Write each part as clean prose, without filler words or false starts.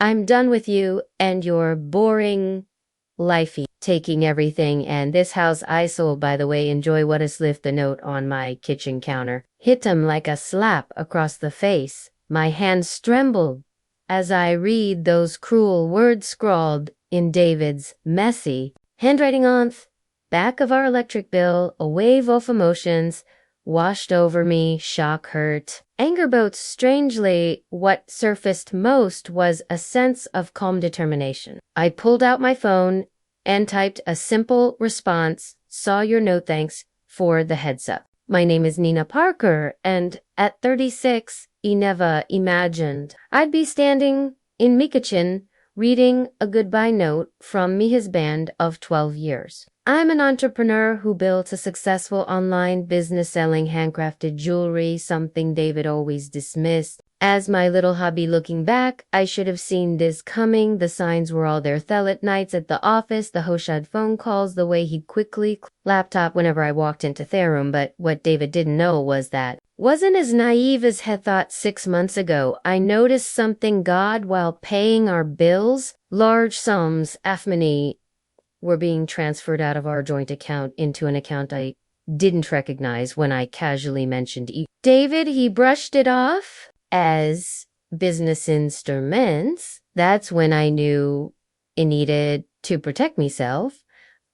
I'm done with you and your boring lifey taking everything, and this house I sold, by the way. Enjoy what is left. The note on my kitchen counter hit him like a slap across the face. My hands trembled as I read those cruel words scrawled in David's messy handwriting on the back of our electric bill. A wave of emotions washed over me: shock, hurt, anger, both. Strangely, what surfaced most was a sense of calm determination. I pulled out my phone and typed a simple response: saw your note, thanks for the heads up. My name is Nina Parker, and at 36, I never imagined I'd be standing in me kitchen reading a goodbye note from me husband of 12 years. I'm an entrepreneur who built a successful online business selling handcrafted jewelry, something David always dismissed as my little hobby. Looking back, I should have seen this coming. The signs were all there. Late nights at the office, the Hoshad phone calls, the way he'd quickly laptop whenever I walked into their room. But what David didn't know was that wasn't as naive as had thought 6 months ago. I noticed something God while paying our bills. Large sums of money were being transferred out of our joint account into an account I didn't recognize when I casually mentioned David. He brushed it off as business instruments. That's when I knew I needed to protect myself.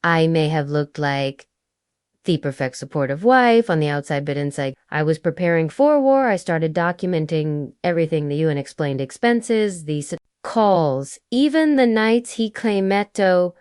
I may have looked like the perfect supportive wife on the outside, but inside I was preparing for war. I started documenting everything: the UN explained expenses, the calls, even the nights he claimed to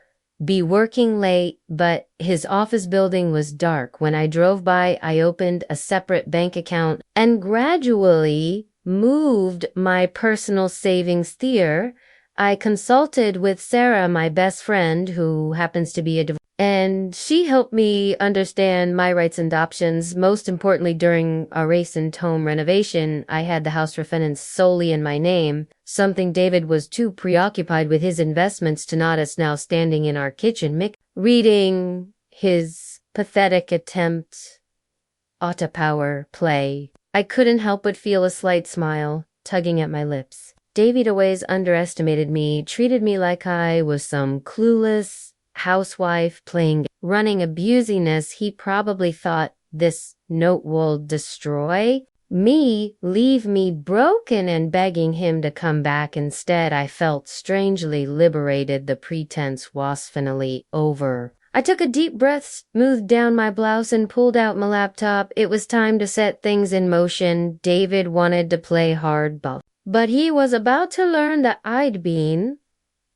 be working late, but his office building was dark. When I drove by, I opened a separate bank account and gradually moved my personal savings there. I consulted with Sarah, my best friend, who happens to be a divorce, and she helped me understand my rights and options. Most importantly, during a recent home renovation, I had the house refinanced solely in my name, something David was too preoccupied with his investments to notice. Now standing in our kitchen, reading his pathetic attempt auto power play, I couldn't help but feel a slight smile tugging at my lips. David always underestimated me, treated me like I was some clueless housewife playing, running abusiness. He probably thought this note will destroy me, leave me broken, and begging him to come back. Instead, I felt strangely liberated. The pretense was finally over. I took a deep breath, smoothed down my blouse, and pulled out my laptop. It was time to set things in motion. David wanted to play hardball, but he was about to learn that I'd been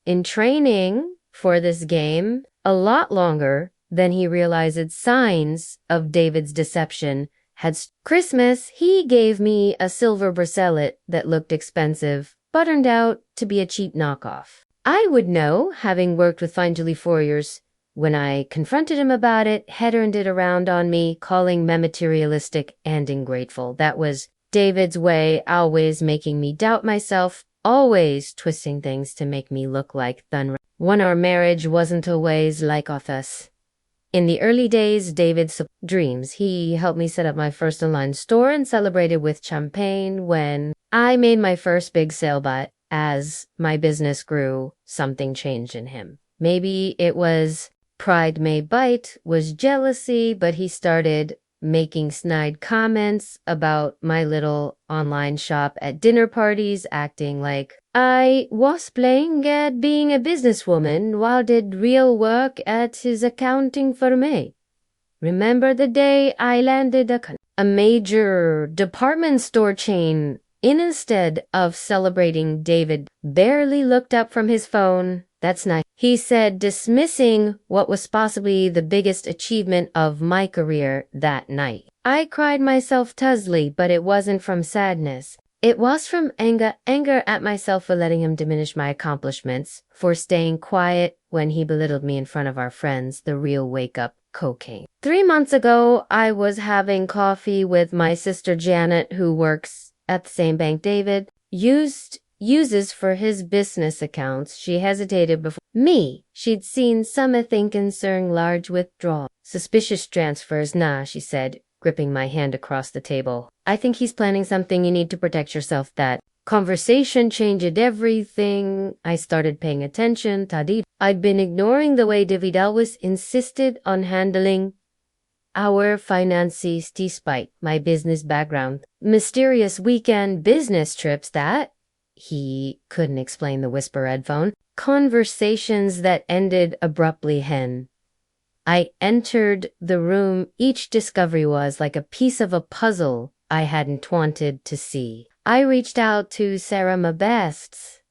in training for this game a lot longer than he realized. Signs of David's deception had Christmas, he gave me a silver bracelet that looked expensive, but turned out to be a cheap knockoff. I would know, having worked with fine jewelry for years. When I confronted him about it, he turned it around on me, calling me materialistic and ungrateful. That was David's way, always making me doubt myself, always twisting things to make me look like thunder. When our marriage wasn't always like us. In the early days, David's dreams. He helped me set up my first online store and celebrated with champagne when I made my first big sale. But as my business grew, something changed in him. Maybe it was pride may bite, was jealousy, but he started making snide comments about my little online shop at dinner parties, acting like I was playing at being a businesswoman while did real work at his accounting for me. Remember the day I landed a major department store chain, and instead of celebrating, David barely looked up from his phone. That's nice, he said, dismissing what was possibly the biggest achievement of my career that night. I cried myself tuzzly, but it wasn't from sadness. It was from anger at myself for letting him diminish my accomplishments, for staying quiet when he belittled me in front of our friends. The real wake-up cocaine. 3 months ago, I was having coffee with my sister Janet, who works at the same bank David uses for his business accounts. She hesitated before me. She'd seen something concerning large withdrawal. Suspicious transfers. Nah, she said, gripping my hand across the table. I think he's planning something. You need to protect yourself. That conversation changed everything. I started paying attention. Tadid. I'd been ignoring the way David always insisted on handling our finances despite my business background. Mysterious weekend business trips that he couldn't explain, the whisper headphone. Conversations that ended abruptly. I entered the room. Each discovery was like a piece of a puzzle I hadn't wanted to see. I reached out to Sarah, my best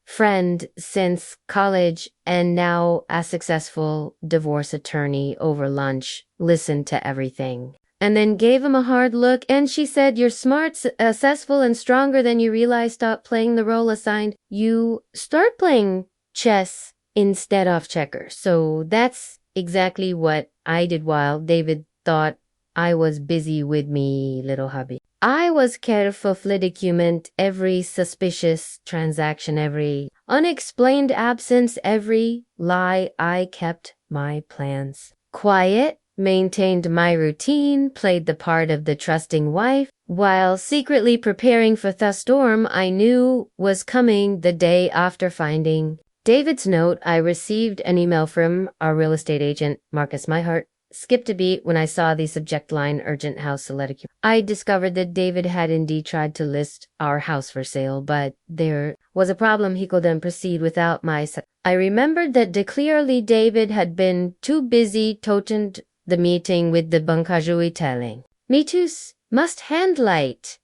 friend since college and now a successful divorce attorney, over lunch, listened to everything, and then gave him a hard look, and she said, "You're smart, successful, and stronger than you realize. Stop playing the role assigned you. Start playing chess instead of checkers." So that's exactly what I did while David thought I was busy with me little hobby. I was carefully document every suspicious transaction, every unexplained absence, every lie. I kept my plans quiet, maintained my routine, played the part of the trusting wife, while secretly preparing for the storm I knew was coming. The day after finding David's note, I received an email from our real estate agent, Marcus. My heart skipped a beat when I saw the subject line, "Urgent House Select." I discovered that David had indeed tried to list our house for sale, but there was a problem. He couldn't proceed without my I remembered that clearly David had been too busy toting the meeting with the Bankajui, telling me to must handle it.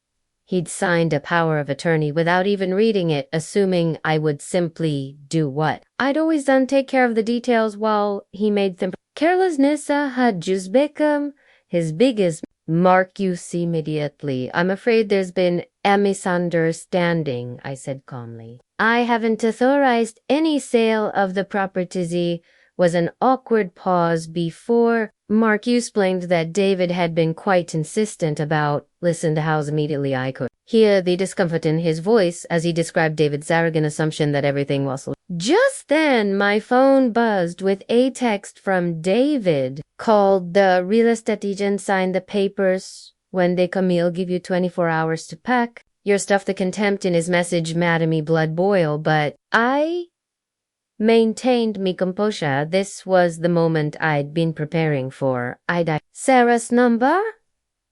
He'd signed a power of attorney without even reading it, assuming I would simply do what I'd always done, take care of the details while he made them. Carelessness had just become his biggest Marcus immediately. "I'm afraid there's been a misunderstanding," I said calmly. "I haven't authorized any sale of the property." Was an awkward pause before Marcus explained that David had been quite insistent about listen to house. Immediately I could hear the discomfort in his voice as he described David's arrogant assumption that everything was. Just then my phone buzzed with a text from David. "Called the real estate agent, signed the papers. When they come, he'll give you 24 hours to pack your stuff." The contempt in his message made me blood boil, but I maintained me composure. This was the moment I'd been preparing for. I dialed Sarah's number.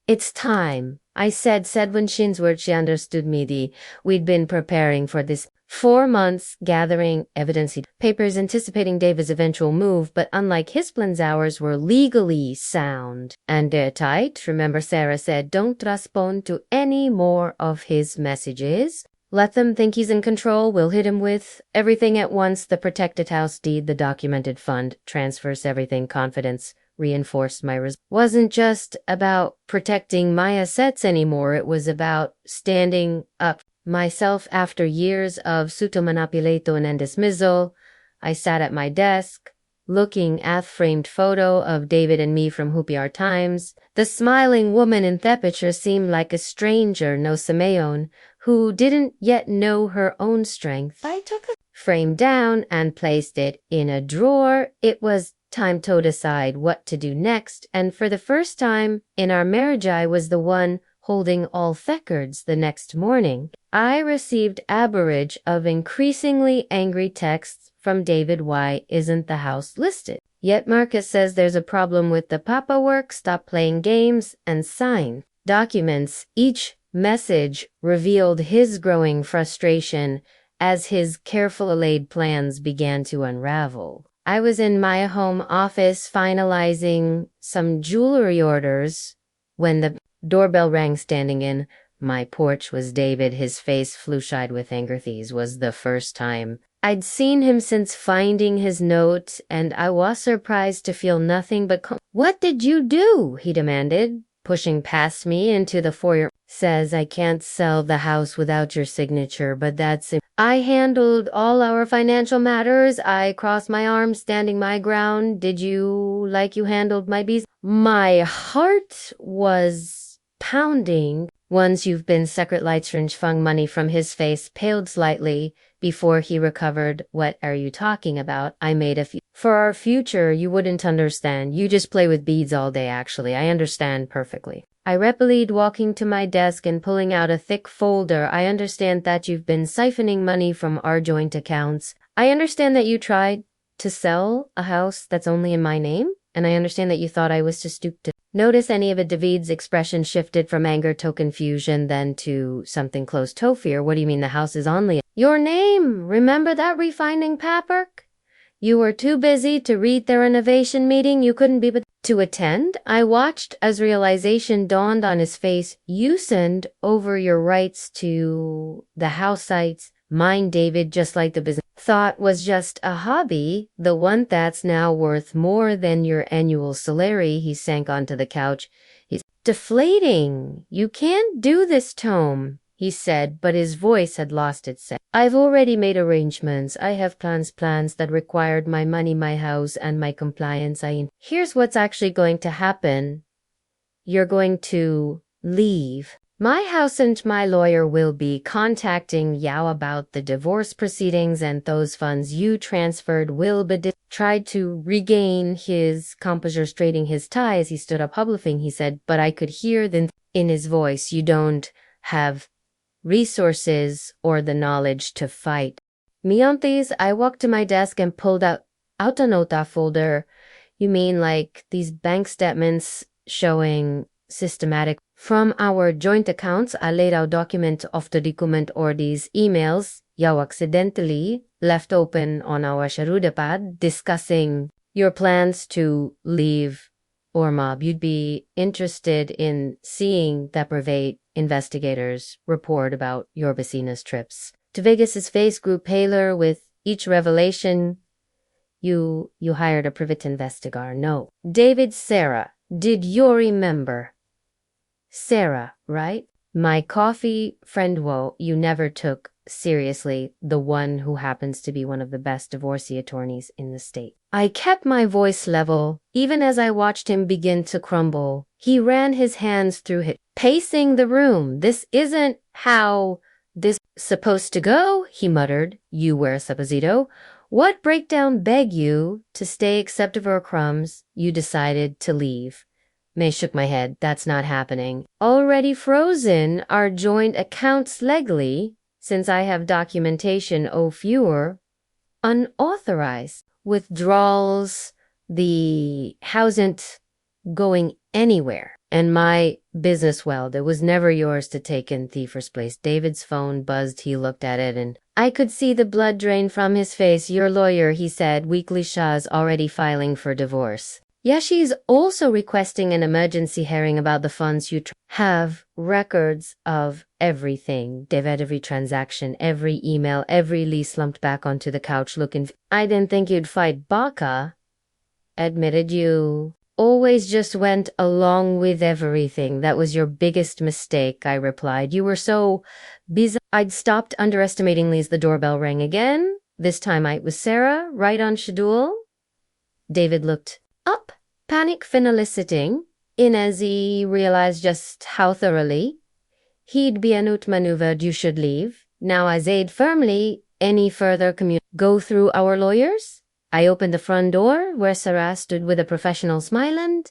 "It's time," I said when Shinsword she understood me. We'd been preparing for this 4 months, gathering evidence, papers, anticipating David's eventual move, but unlike his plans, ours were legally sound and airtight. Remember, Sarah said, "Don't respond to any more of his messages. Let them think he's in control. We'll hit him with everything at once." The protected house deed, the documented fund transfers, everything. Confidence reinforced my wasn't just about protecting my assets anymore. It was about standing up myself after years of sutomanipulato and dismissal. I sat at my desk, looking at a framed photo of David and me from Hoopyar Times. The smiling woman in the picture seemed like a stranger, no Simeon, who didn't yet know her own strength. I took a frame down and placed it in a drawer. It was time to decide what to do next, and for the first time in our marriage, I was the one holding all records. The next morning, I received a barrage of increasingly angry texts from David. "Why isn't the house listed yet? Marcus says there's a problem with the paperwork. Stop playing games and sign documents." Each message revealed his growing frustration as his carefully laid plans began to unravel. I was in my home office finalizing some jewelry orders when the doorbell rang. Standing in my porch was David, his face flushed with anger. This was the first time I'd seen him since finding his note, and I was surprised to feel nothing but "What did you do?" he demanded, pushing past me into the foyer. "Says I can't sell the house without your signature, but that's it. I handled all our financial matters." I crossed my arms, standing my ground. "Did you like you handled my bees?" My heart was pounding. "Once you've been secret lights range fung money from his face," paled slightly before he recovered. "What are you talking about?" I made a for our future, you wouldn't understand. You just play with beads all day. Actually, I understand perfectly. I replied, walking to my desk and pulling out a thick folder. I understand that you've been siphoning money from our joint accounts. I understand that you tried to sell a house that's only in my name, and I understand that you thought I was too stupid to notice any of it. David's expression shifted from anger to confusion, then to something close to fear. What do you mean the house is only your name? Remember that refining paper? You were too busy to read the renovation meeting. You couldn't be but to attend. I watched as realization dawned on his face. You signed over your rights to the house sites. Mine, David, just like the business thought was just a hobby, the one that's now worth more than your annual salary. He sank onto the couch. He's deflating. You can't do this, Tom, he said, but his voice had lost its sense. I've already made arrangements. I have plans that required my money, my house, and my compliance. Here's what's actually going to happen. You're going to leave. My house and my lawyer will be contacting Yao about the divorce proceedings, and those funds you transferred will be tried to regain his composure, straightening his tie as he stood up, hubbling. He said, but I could hear then in his voice, you don't have resources or the knowledge to fight. Miantes, I walked to my desk and pulled out a nota folder. You mean like these bank statements showing systematic from our joint accounts? I laid out document of the document or these emails Yao accidentally left open on our Sharudapad discussing your plans to leave or mob. You'd be interested in seeing the private investigators report about your Bacina's trips to Vegas. His face grew paler with each revelation. You hired a private investigator. No. David, Sarah, did you remember? Sarah, right? My coffee friend, whoa, you never took seriously, the one who happens to be one of the best divorcee attorneys in the state. I kept my voice level, even as I watched him begin to crumble. He ran his hands through it, pacing the room. This isn't how this supposed to go, he muttered. You wear a supposito. What breakdown beg you to stay except for crumbs? You decided to leave. May shook my head. That's not happening. Already frozen our joint accounts legally, since I have documentation fewer unauthorized withdrawals. The housn't going anywhere. And my business, well, that was never yours to take in the first place. David's phone buzzed. He looked at it and I could see the blood drain from his face. Your lawyer, he said, weekly Shah's already filing for divorce. Yeah, she's also requesting an emergency hearing about the funds you have records of everything. David, every transaction, every email, every lease slumped back onto the couch looking. I didn't think you'd fight Baka. Admitted you always just went along with everything. That was your biggest mistake, I replied. You were so busy. I'd stopped underestimating Lee's. The doorbell rang again. This time it was Sarah, right on schedule. David looked up, panic finalizing, in as he realized just how thoroughly he'd been outmaneuvered. You should leave. Now I said firmly, any further go through our lawyers? I opened the front door where Sarah stood with a professional smile and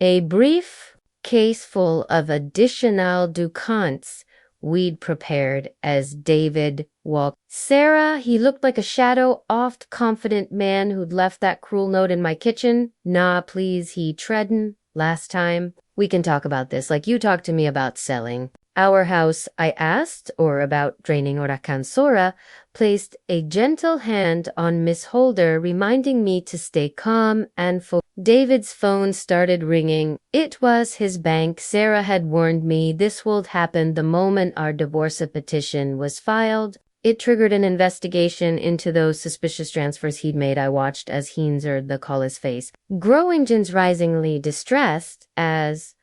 a brief case full of additional ducats we'd prepared as David walked. Sarah, he looked like a shadow, oft confident man who'd left that cruel note in my kitchen. Nah, please, he treadin'. Last time, we can talk about this like you talked to me about selling our house, I asked, or about draining Oracan. Sora placed a gentle hand on Miss Holder, reminding me to stay calm and focused. David's phone started ringing. It was his bank. Sarah had warned me this would happen the moment our divorce petition was filed. It triggered an investigation into those suspicious transfers he'd made. I watched as he answered the call, his face growing risingly distressed as,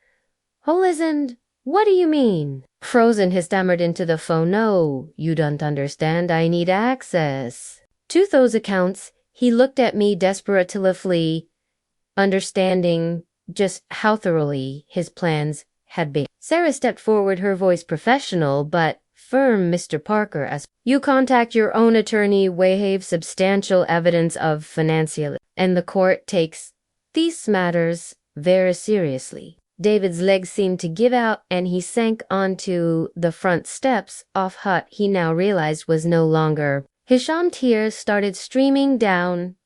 Holisand, what do you mean? Frozen, he stammered into the phone. No, you don't understand. I need access to those accounts. He looked at me desperately, understanding just how thoroughly his plans had been. Sarah stepped forward, her voice professional but firm. Mr. Parker, as you contact your own attorney, we have substantial evidence of financial, and the court takes these matters very seriously. David's legs seemed to give out and he sank onto the front steps off hut he now realized was no longer. Hisham tears started streaming down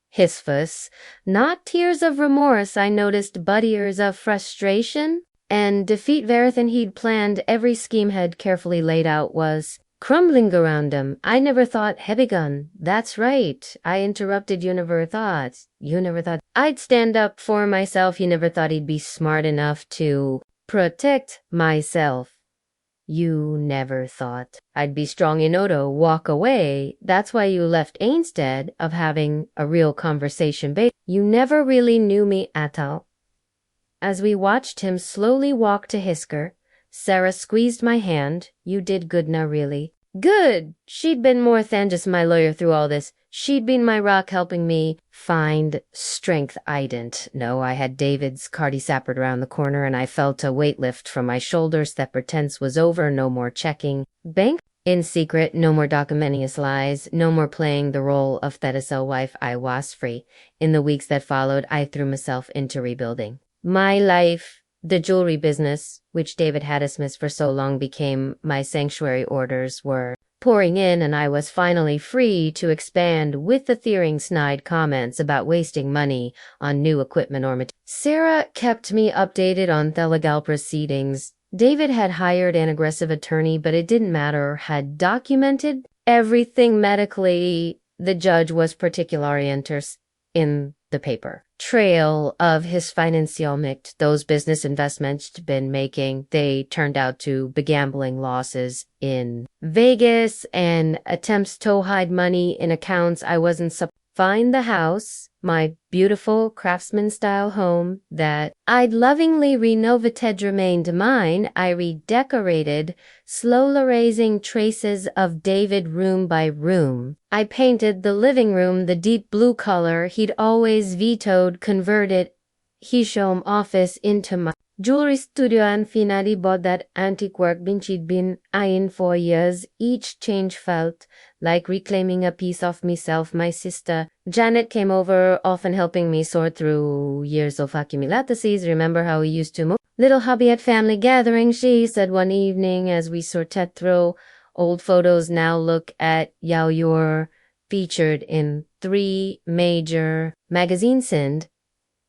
his face. Not tears of remorse, I noticed, but tears of frustration and defeat. Verithan he'd planned, every scheme had carefully laid out was crumbling around him. I never thought, Hebigun, that's right. I interrupted. You never thought I'd stand up for myself. You never thought he'd be smart enough to protect myself. You never thought I'd be strong enough to walk away. That's why you left instead of having a real conversation. You never really knew me at all. As we watched him slowly walk to Hisker, Sarah squeezed my hand. You did good now, really. Good! She'd been more than just my lawyer through all this. She'd been my rock, helping me find strength. I didn't know I had David's cardi-sappered around the corner, and I felt a weight lift from my shoulders. That pretense was over. No more checking bank in secret, no more documenting his lies, no more playing the role of Thedisel wife. I was free. In the weeks that followed, I threw myself into rebuilding my life. The jewelry business, which David had dismissed for so long, became my sanctuary. Orders were pouring in, and I was finally free to expand with the theoring snide comments about wasting money on new equipment or material. Sarah kept me updated on the legal proceedings. David had hired an aggressive attorney, but it didn't matter, had documented everything medically. The judge was particularly interested in the paper trail of his financial mix. Those business investments he'd been making, they turned out to be gambling losses in Vegas and attempts to hide money in accounts I wasn't supposed to find. The house, my beautiful craftsman-style home that I'd lovingly renovated, remained mine. I redecorated, slowly raising traces of David room by room. I painted the living room the deep blue color he'd always vetoed, converted his home office into my jewelry studio, and finally bought that antique workbench he'd been eyeing for years. Each change felt like reclaiming a piece of myself. My sister Janet came over, often helping me sort through years of accumulatices. Remember how we used to move? Little hobby at family gatherings, she said one evening as we sorted through old photos. Now look at how you're featured in 3 major magazines, and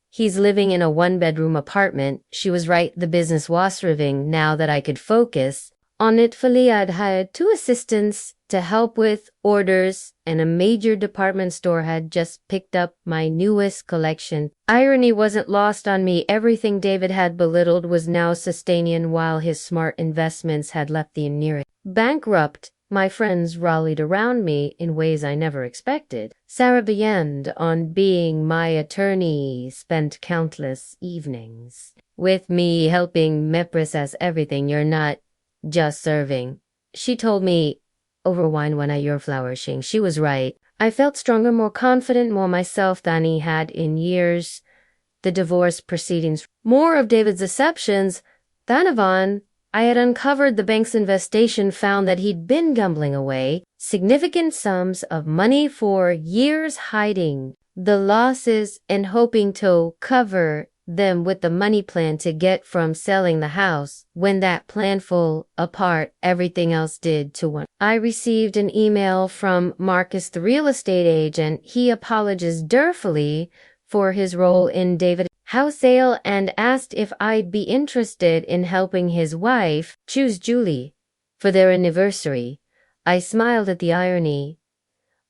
he's living in a 1-bedroom apartment. She was right, the business was thriving. Now that I could focus on it fully, I'd hired 2 assistants to help with orders, and a major department store had just picked up my newest collection. Irony wasn't lost on me. Everything David had belittled was now sustaining, while his smart investments had left the near bankrupt. My friends rallied around me in ways I never expected. Sarah Beyond, on being my attorney, spent countless evenings with me, helping me process everything. You're not just serving, she told me over wine when you're flourishing. She was right. I felt stronger, more confident, more myself than he had in years. The divorce proceedings, more of David's deceptions than Yvonne. I had uncovered the bank's investigation, found that he'd been gambling away significant sums of money for years, hiding the losses and hoping to cover them with the money plan to get from selling the house. When that plan fell apart, everything else did to one. I received an email from Marcus, the real estate agent. He apologized dearfully for his role in David's house sale and asked if I'd be interested in helping his wife choose Julie for their anniversary. I smiled at the irony.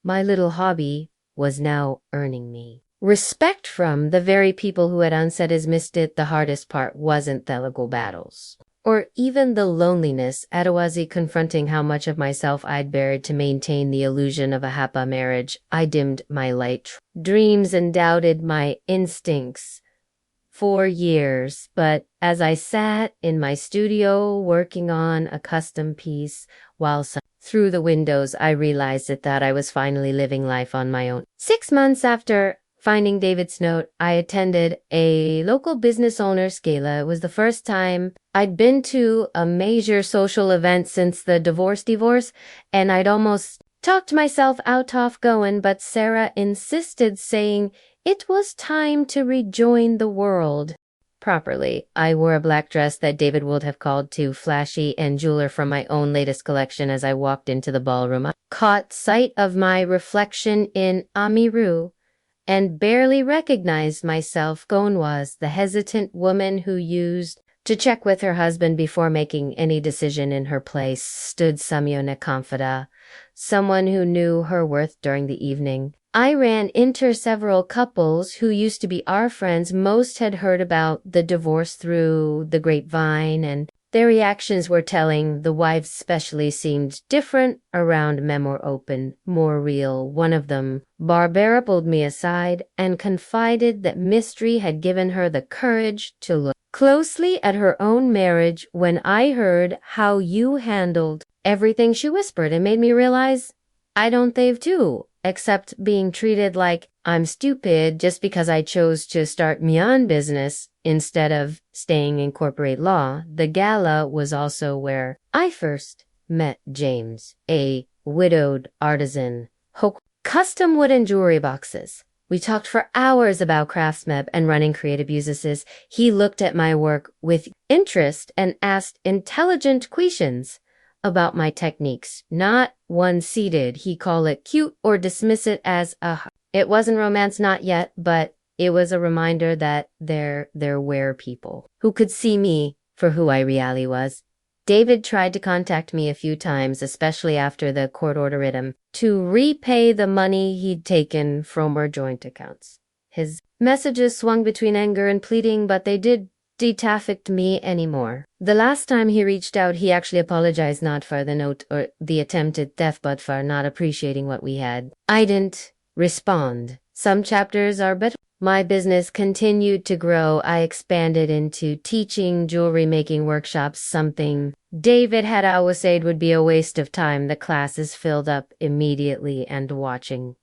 My little hobby was now earning me respect from the very people who had unsaid his missed it. The hardest part wasn't the legal battles or even the loneliness. Adawazi confronting how much of myself I'd buried to maintain the illusion of a happy marriage. I dimmed my light dreams and doubted my instincts for years, but as I sat in my studio working on a custom piece while through the windows, I realized that I was finally living life on my own. 6 months after finding David's note, I attended a local business owner's gala. It was the first time I'd been to a major social event since the divorce, and I'd almost talked myself out of going, but Sarah insisted, saying it was time to rejoin the world. properly. I wore a black dress that David would have called too flashy and jeweler from my own latest collection. As I walked into the ballroom, I caught sight of my reflection in a mirror and barely recognized myself. Gone was the hesitant woman who used to check with her husband before making any decision. In her place stood Samyona Confida, someone who knew her worth during the evening. I ran into several couples who used to be our friends. Most had heard about the divorce through the grapevine, and their reactions were telling. The wives especially seemed different around men, more open, more real. One of them, Barbara, pulled me aside and confided that mystery had given her the courage to look closely at her own marriage. When I heard how you handled everything, she whispered, and made me realize I don't they've too, except being treated like I'm stupid just because I chose to start my own business instead of staying in corporate law. The gala was also where I first met James, a widowed artisan who custom wooden jewelry boxes. We talked for hours about craftsmanship and running creative businesses. He looked at my work with interest and asked intelligent questions about my techniques. Not one-seated, he called it cute, or dismiss it as it wasn't romance, not yet, but it was a reminder that there were people who could see me for who I really was. David tried to contact me a few times, especially after the court ordered him to repay the money he'd taken from our joint accounts. His messages swung between anger and pleading, but they did affect me anymore. The last time he reached out, he actually apologized, not for the note or the attempted theft, but for not appreciating what we had. I didn't respond. Some chapters are better. My business continued to grow. I expanded into teaching jewelry making workshops, something David had always said would be a waste of time. The classes filled up immediately, and watching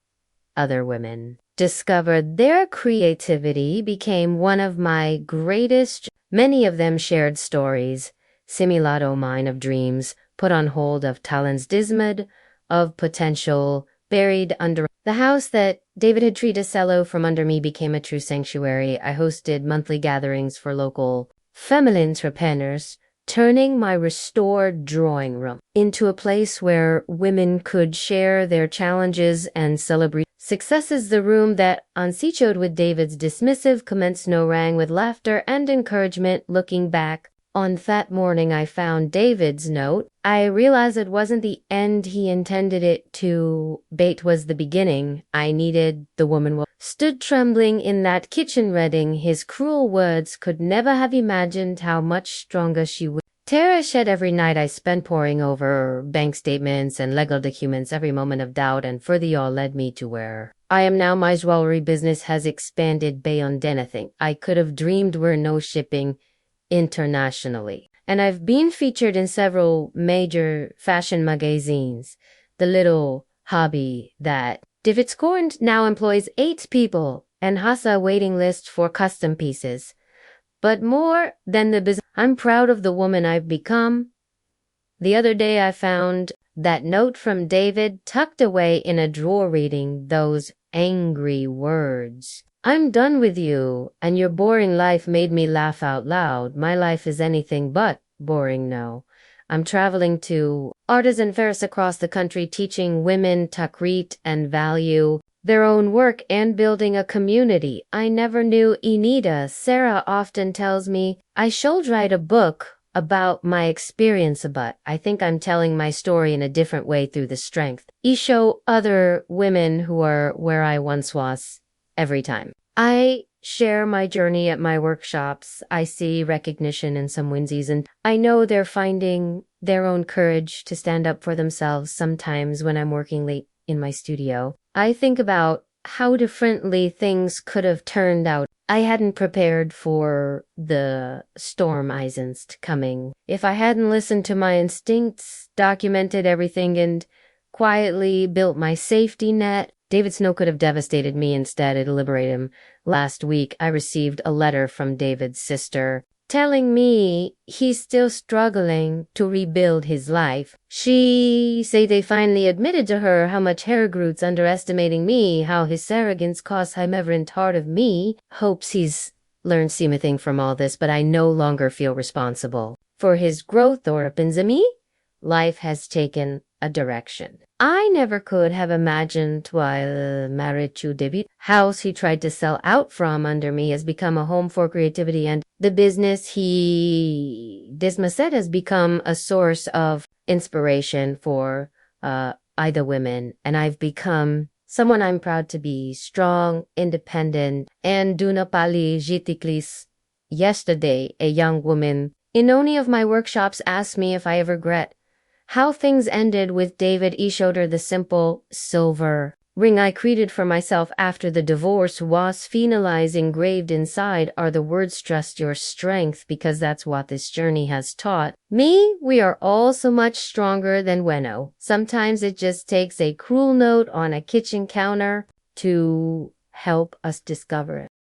other women discover their creativity became one of my greatest. Many of them shared stories, simulato mine of dreams, put on hold, of talents dismayed, of potential buried under. The house that David had treated cello from under me became a true sanctuary. I hosted monthly gatherings for local feminine entrepreneurs, turning my restored drawing room into a place where women could share their challenges and celebrate successes. The room that unseated with David's dismissive comments no rang with laughter and encouragement. Looking back on that morning, I found David's note. I realized it wasn't the end he intended it to. Bait was the beginning. I needed the woman who stood trembling in that kitchen reading his cruel words. Could never have imagined how much stronger she would. Terror shed every night I spent poring over bank statements and legal documents. Every moment of doubt and further all led me to where I am now. My jewelry business has expanded beyond anything I could have dreamed. We're no shipping internationally, and I've been featured in several major fashion magazines. The little hobby that David scorned now employs 8 people and has a waiting list for custom pieces. But more than the business, I'm proud of the woman I've become. The other day I found that note from David tucked away in a drawer, reading those angry words. I'm done with you, and your boring life made me laugh out loud. My life is anything but boring now. I'm traveling to artisan fairs across the country, teaching women to create and value their own work and building a community I never knew. Enida, Sarah often tells me I should write a book about my experience, but I think I'm telling my story in a different way through the strength I show other women who are where I once was. Every time I share my journey at my workshops, I see recognition in some winsies, and I know they're finding their own courage to stand up for themselves. Sometimes when I'm working late in my studio, I think about how differently things could have turned out. I hadn't prepared for the storm Eisenst coming. If I hadn't listened to my instincts, documented everything, and quietly built my safety net, David Snow could have devastated me. Instead, it liberated him. Last week, I received a letter from David's sister telling me he's still struggling to rebuild his life. She say they finally admitted to her how much Hergrut's underestimating me, how his arrogance cost him every part of me. Hopes he's learned something from all this, but I no longer feel responsible for his growth or Pinzami. Life has taken a direction I never could have imagined while married to David. House he tried to sell out from under me has become a home for creativity, and the business he dismissed has become a source of inspiration for either women, and I've become someone I'm proud to be, strong, independent, and dunapali jitiklis. Yesterday, a young woman in any of my workshops asked me if I regret how things ended with David. He showed her the simple silver ring I created for myself after the divorce was finalized. Engraved inside are the words, trust your strength, because that's what this journey has taught me. We are all so much stronger than Weno. Sometimes it just takes a cruel note on a kitchen counter to help us discover it.